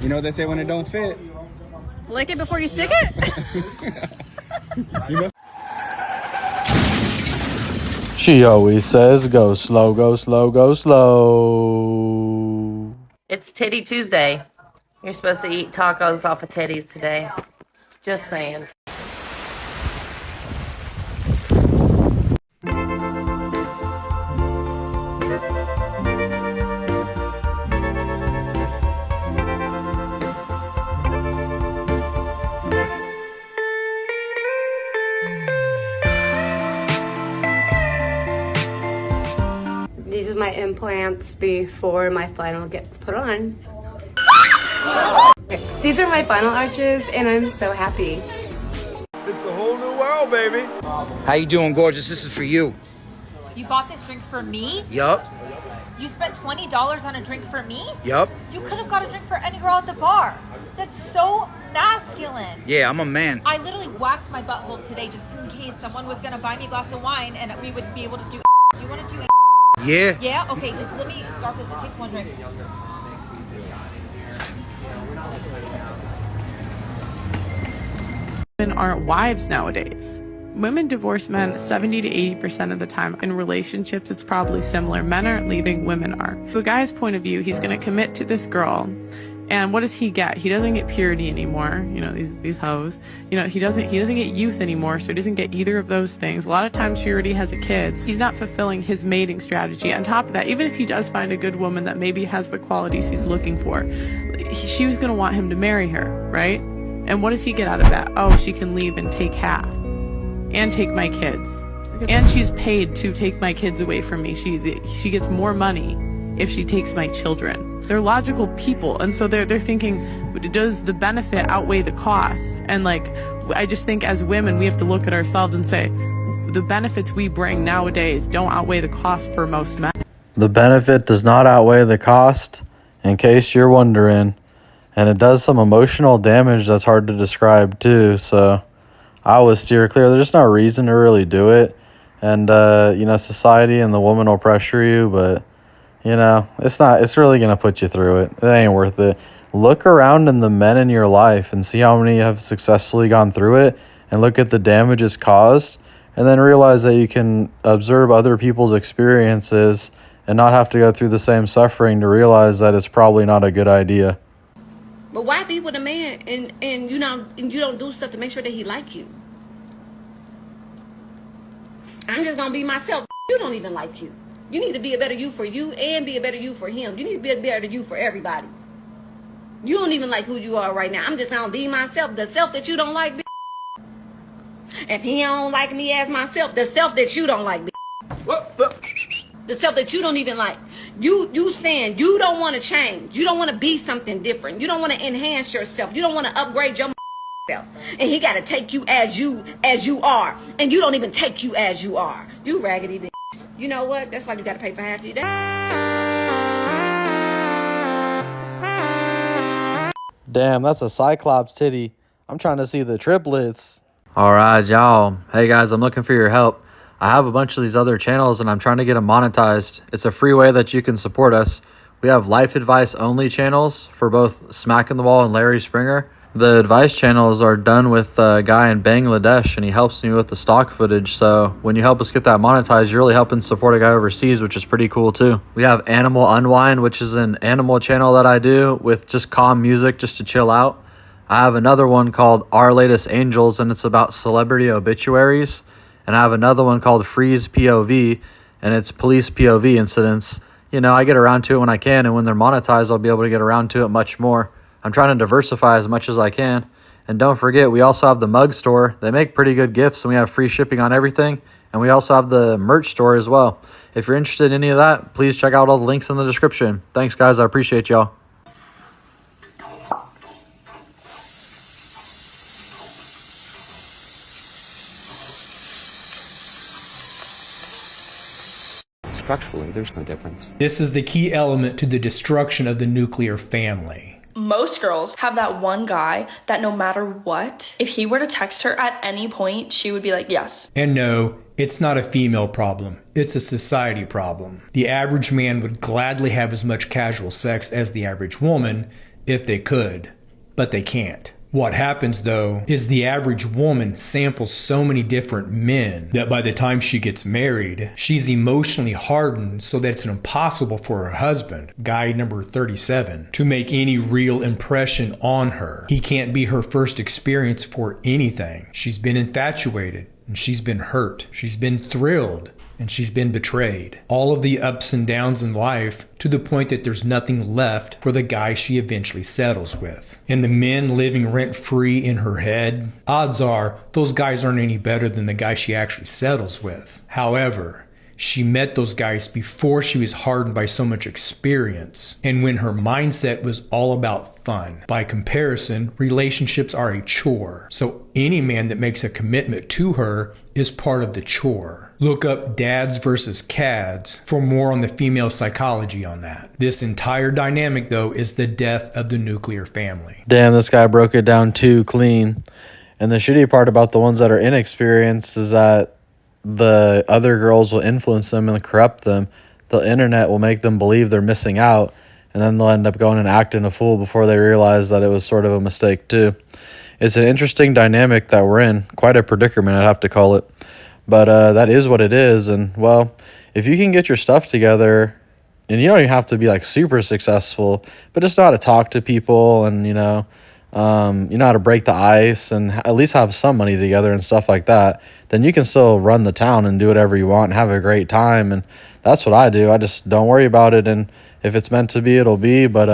You know what they say when it don't fit? Lick it before you stick it? You know. She always says, go slow, go slow, go slow. It's Titty Tuesday. You're supposed to eat tacos off of titties today. Just saying. These are my implants before my final gets put on. These are my final arches, and I'm so happy. It's a whole new world, baby. How you doing, gorgeous? This is for you. You bought this drink for me? Yup. You spent $20 on a drink for me? Yup. You could have got a drink for any girl at the bar. That's so masculine. Yeah, I'm a man. I literally waxed my butthole today just in case someone was gonna buy me a glass of wine and we would be able to do. Do you want to do? Yeah. Yeah. Okay. Just let me start this. It takes one drink. Women aren't wives nowadays. Women divorce men 70 to 80% of the time. In relationships, it's probably similar. Men aren't leaving, women are. From a guy's point of view, he's going to commit to this girl. And what does he get? He doesn't get purity anymore. You know, these hoes. You know, he doesn't get youth anymore, so he doesn't get either of those things. A lot of times she already has a kid. He's not fulfilling his mating strategy. On top of that, even if he does find a good woman that maybe has the qualities he's looking for, she was going to want him to marry her, right? And what does he get out of that? Oh, she can leave and take half. And take my kids. And she's paid to take my kids away from me. She gets more money if she takes my children. They're logical people, and so they're thinking, does the benefit outweigh the cost? And like, I just think as women, we have to look at ourselves and say, the benefits we bring nowadays don't outweigh the cost for most men. The benefit does not outweigh the cost, in case you're wondering. And it does some emotional damage that's hard to describe too, so I would steer clear. There's no reason to really do it. And, you know, society and the woman will pressure you, but, you know, it's really going to put you through it. It ain't worth it. Look around in the men in your life and see how many have successfully gone through it, and look at the damage it's caused, and then realize that you can observe other people's experiences and not have to go through the same suffering to realize that it's probably not a good idea. But why be with a man and you don't do stuff to make sure that he like you? I'm just gonna be myself. You don't even like you. You need to be a better you for you and be a better you for him. You need to be a better you for everybody. You don't even like who you are right now. I'm just gonna be myself. The self that you don't like. If he don't like me as myself, the self that you don't like. The self that you don't even like. You saying you don't want to change. You don't want to be something different. You don't want to enhance yourself. You don't want to upgrade your self. And he got to take you as you are. And you don't even take you as you are. You raggedy bitch. You know what? That's why you got to pay for half of your day. Damn, that's a Cyclops titty. I'm trying to see the triplets. All right, y'all. Hey, guys, I'm looking for your help. I have a bunch of these other channels, and I'm trying to get them monetized. It's a free way that you can support us. We have life advice only channels for both Smackn The Wall and Larry Springer. The advice channels are done with a guy in Bangladesh, and he helps me with the stock footage. So when you help us get that monetized, you're really helping support a guy overseas, which is pretty cool too. We have Animal Unwind, which is an animal channel that I do with just calm music just to chill out. I have another one called Our Latest Angels, and it's about celebrity obituaries. And I have another one called FreezePOV, and it's police POV incidents. You know, I get around to it when I can, and when they're monetized, I'll be able to get around to it much more. I'm trying to diversify as much as I can. And don't forget, we also have the mug store. They make pretty good gifts, and we have free shipping on everything. And we also have the merch store as well. If you're interested in any of that, please check out all the links in the description. Thanks, guys. I appreciate y'all. Structurally, there's no difference. This is the key element to the destruction of the nuclear family. Most girls have that one guy that no matter what, if he were to text her at any point, she would be like, yes. And no, it's not a female problem. It's a society problem. The average man would gladly have as much casual sex as the average woman, if they could, but they can't. What happens though is the average woman samples so many different men that by the time she gets married, she's emotionally hardened so that it's impossible for her husband, guy number 37, to make any real impression on her. He can't be her first experience for anything. She's been infatuated and she's been hurt. She's been thrilled and she's been betrayed. All of the ups and downs in life to the point that there's nothing left for the guy she eventually settles with. And the men living rent-free in her head, odds are those guys aren't any better than the guy she actually settles with. However, she met those guys before she was hardened by so much experience and when her mindset was all about fun. By comparison, relationships are a chore. So any man that makes a commitment to her is part of the chore. Look up Dads versus Cads for more on the female psychology on that. This entire dynamic, though, is the death of the nuclear family. Damn, this guy broke it down too clean. And the shitty part about the ones that are inexperienced is that the other girls will influence them and corrupt them. The internet will make them believe they're missing out, and then they'll end up going and acting a fool before they realize that it was sort of a mistake too. It's an interesting dynamic that we're in. Quite a predicament, I'd have to call it. But that is what it is. And, well, if you can get your stuff together, and you don't even have to be, like, super successful, but just know how to talk to people and, you know how to break the ice and at least have some money together and stuff like that, then you can still run the town and do whatever you want and have a great time. And that's what I do. I just don't worry about it. And if it's meant to be, it'll be. But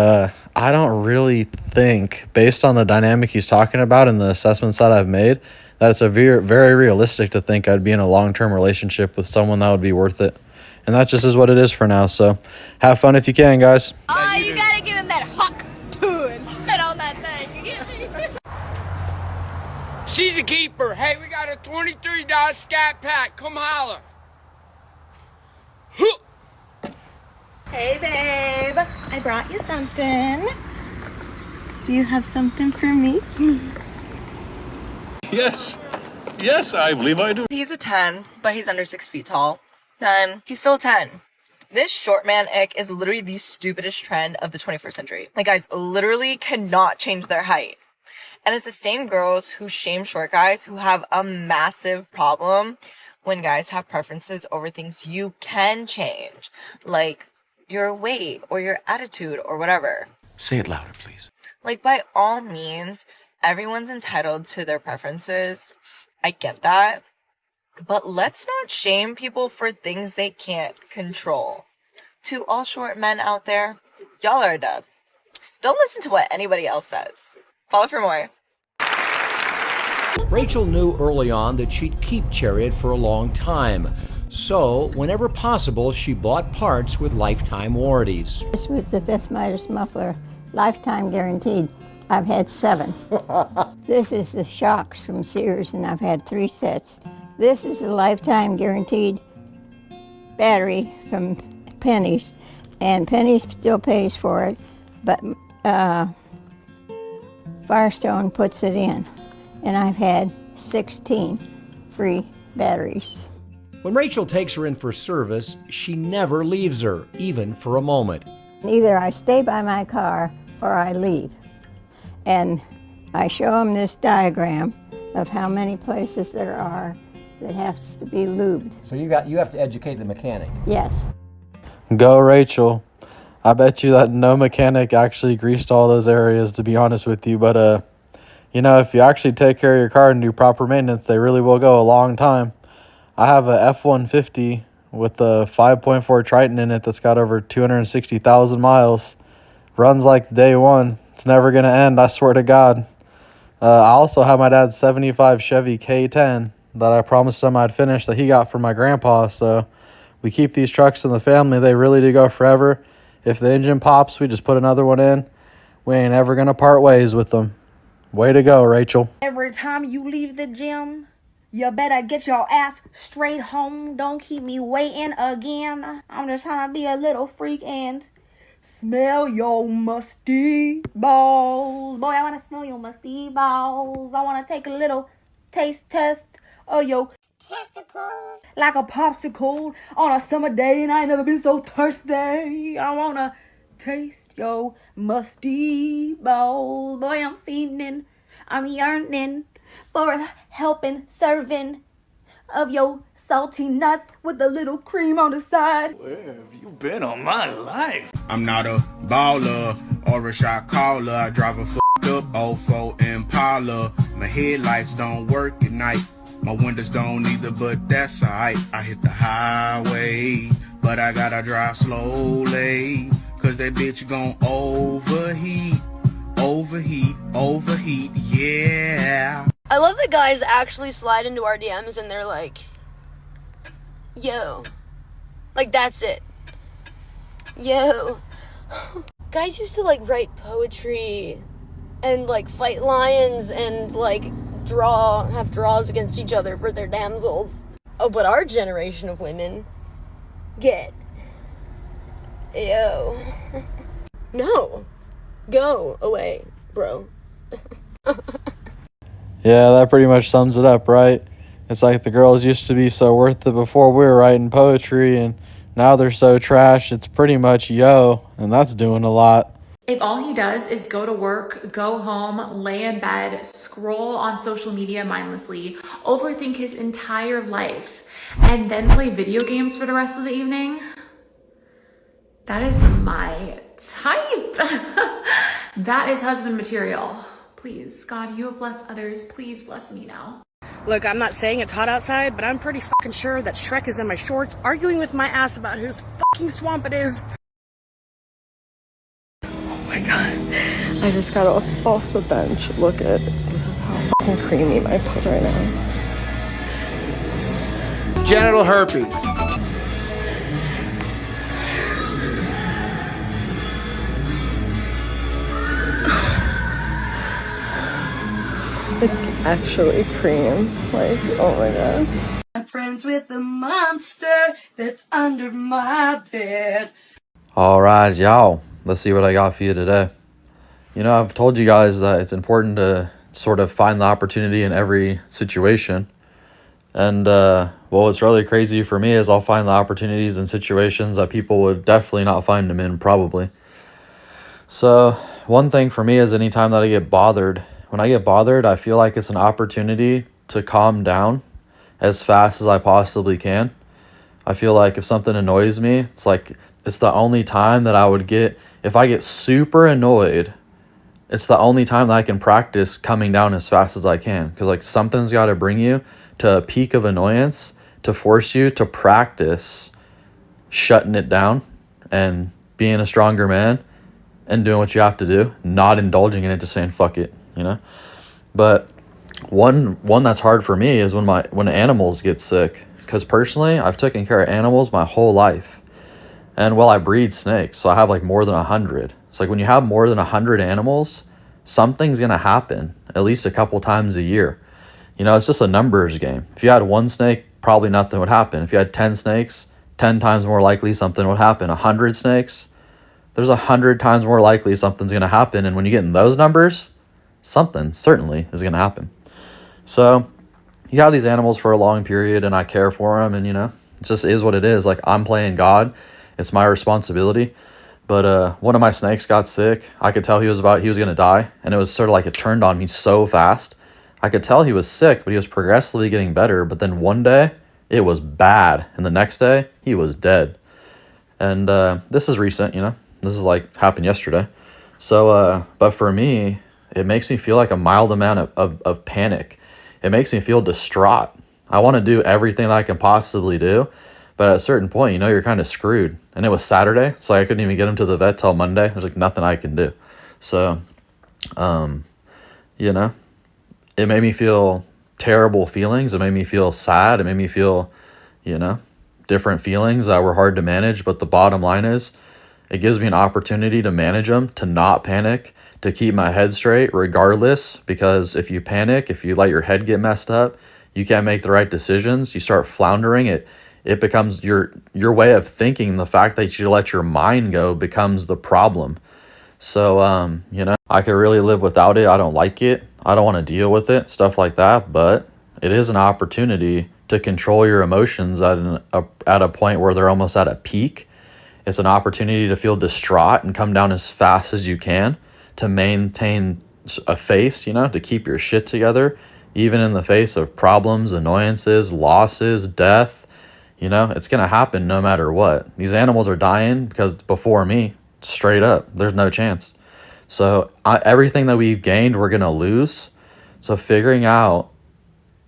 I don't really think, based on the dynamic he's talking about and the assessments that I've made, that it's a very realistic to think I'd be in a long-term relationship with someone that would be worth it. And that just is what it is for now. So have fun if you can, guys. Oh, you gotta give him that huck too and spit on that thing. You get me? She's a keeper. Hey, we got a $23 scat pack. Come holler. Hey, babe. I brought you something. Do you have something for me? Yes. Yes, I believe I do. He's a 10, but he's under 6 feet tall. Then he's still a 10. This short man ick is literally the stupidest trend of the 21st century. Like, guys literally cannot change their height. And it's the same girls who shame short guys who have a massive problem when guys have preferences over things you can change. Like your weight or your attitude or whatever. Say it louder, please. Like, by all means, everyone's entitled to their preferences. I get that. But let's not shame people for things they can't control. To all short men out there, y'all are a dub. Don't listen to what anybody else says. Follow for more. Rachel knew early on that she'd keep Chariot for a long time. So, whenever possible, she bought parts with lifetime warranties. This was the Beth Midas muffler, lifetime guaranteed. I've had 7. This is the shocks from Sears, and I've had 3 sets. This is the lifetime guaranteed battery from Penny's, and Penny's still pays for it, but Firestone puts it in, and I've had 16 free batteries. When Rachel takes her in for service, she never leaves her, even for a moment. Either I stay by my car or I leave. And I show them this diagram of how many places there are that has to be lubed. So you have to educate the mechanic. Yes. Go, Rachel. I bet you that no mechanic actually greased all those areas, to be honest with you. But, if you actually take care of your car and do proper maintenance, they really will go a long time. I have a F-150 with the 5.4 Triton in it that's got over 260,000 miles. Runs like day one. It's never going to end, I swear to God. I also have my dad's 75 Chevy K10 that I promised him I'd finish that he got from my grandpa. So we keep these trucks in the family. They really do go forever. If the engine pops, we just put another one in. We ain't ever going to part ways with them. Way to go, Rachel. Every time you leave the gym, you better get your ass straight home. Don't keep me waiting again. I'm just trying to be a little freak and smell your musty balls. Boy, I want to smell your musty balls. I want to take a little taste test of your testicles. Like a popsicle on a summer day, and I ain't never been so thirsty. I want to taste yo musty bowl. Boy, I'm fiending, I'm yearning for the helping, serving of your salty nuts with a little cream on the side. Where have you been all my life? I'm not a baller or a shot caller. I drive a up 04 Impala. My headlights don't work at night. My windows don't either, but that's alright. I hit the highway, but I gotta drive slowly, cause that bitch gon' overheat, yeah. I love that guys actually slide into our DMs and they're like, yo, like that's it, yo. Guys used to like write poetry and like fight lions and like have draws against each other for their damsels. Oh, but our generation of women get, yo, no, go away, bro. Yeah, that pretty much sums it up, right? It's like the girls used to be so worth it before we were writing poetry, and now they're so trash, it's pretty much yo, and that's doing a lot. If all he does is go to work, go home, lay in bed, scroll on social media mindlessly, overthink his entire life, and then play video games for the rest of the evening, that is my type. That is husband material. Please, God, you have blessed others. Please bless me now. Look, I'm not saying it's hot outside, but I'm pretty fucking sure that Shrek is in my shorts arguing with my ass about whose fucking swamp it is. Oh my god. I just got off the bench. Look at this is how fucking creamy my puss right now. Genital herpes. It's actually cream. Like, oh my god. I'm friends with the monster that's under my bed. Alright, y'all. Let's see what I got for you today. You know, I've told you guys that it's important to sort of find the opportunity in every situation. And, well, what's really crazy for me is I'll find the opportunities in situations that people would definitely not find them in, probably. So, one thing for me is anytime that I get bothered, when I get bothered, I feel like it's an opportunity to calm down as fast as I possibly can. I feel like if something annoys me, it's like it's the only time that I would get, if I get super annoyed, it's the only time that I can practice coming down as fast as I can. Because like something's got to bring you to a peak of annoyance to force you to practice shutting it down and being a stronger man and doing what you have to do, not indulging in it, just saying fuck it, you know. But one that's hard for me is when animals get sick, because personally I've taken care of animals my whole life, and well, I breed snakes, so I have like more than 100. It's like when you have more than 100 animals, something's gonna happen at least a couple times a year. You know, it's just a numbers game. If you had one snake, probably nothing would happen. If you had 10 snakes, 10 times more likely something would happen. 100 snakes, there's 100 times more likely something's going to happen. And when you get in those numbers, something certainly is going to happen. So you have these animals for a long period and I care for them, and, you know, it just is what it is. Like, I'm playing God. It's my responsibility. But one of my snakes got sick. I could tell he was going to die. And it was sort of like it turned on me so fast. I could tell he was sick, but he was progressively getting better. But then one day it was bad. And the next day he was dead. And this is recent, you know. This is like happened yesterday. So, but for me, it makes me feel like a mild amount of panic. It makes me feel distraught. I want to do everything that I can possibly do. But at a certain point, you know, you're kind of screwed. And it was Saturday, so I couldn't even get him to the vet till Monday. There's like nothing I can do. So, you know, it made me feel terrible feelings. It made me feel sad. It made me feel, you know, different feelings that were hard to manage. But the bottom line is, it gives me an opportunity to manage them, to not panic, to keep my head straight regardless. Because if you panic, if you let your head get messed up, you can't make the right decisions. You start floundering. It becomes your way of thinking. The fact that you let your mind go becomes the problem. So, you know, I could really live without it. I don't like it. I don't want to deal with it, stuff like that. But it is an opportunity to control your emotions at a point where they're almost at a peak. It's an opportunity to feel distraught and come down as fast as you can to maintain a face, you know, to keep your shit together, even in the face of problems, annoyances, losses, death. You know, it's going to happen no matter what. These animals are dying because before me, straight up, there's no chance. So everything that we've gained, we're going to lose. So figuring out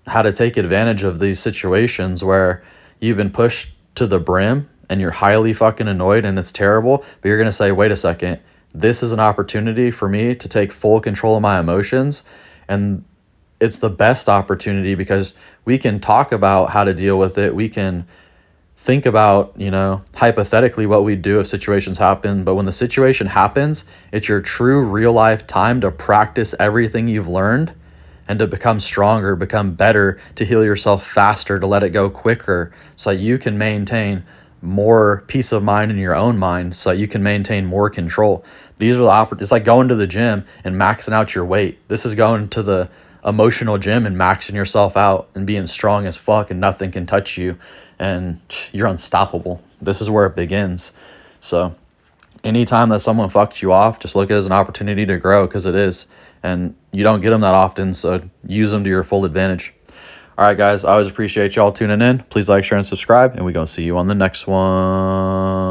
how to take advantage of these situations where you've been pushed to the brim and you're highly fucking annoyed and it's terrible, but you're going to say, wait a second, this is an opportunity for me to take full control of my emotions. And it's the best opportunity because we can talk about how to deal with it. We can think about, you know, hypothetically what we do if situations happen. But when the situation happens, it's your true real life time to practice everything you've learned and to become stronger, become better, to heal yourself faster, to let it go quicker so you can maintain more peace of mind in your own mind, so you can maintain more control. These are it's like going to the gym and maxing out your weight. This is going to the emotional gym and maxing yourself out and being strong as fuck and nothing can touch you and you're unstoppable. This is where it begins. So anytime that someone fucks you off, just look at it as an opportunity to grow, because it is. And you don't get them that often, so use them to your full advantage. All right, guys, I always appreciate y'all tuning in. Please like, share, and subscribe, and we're going to see you on the next one.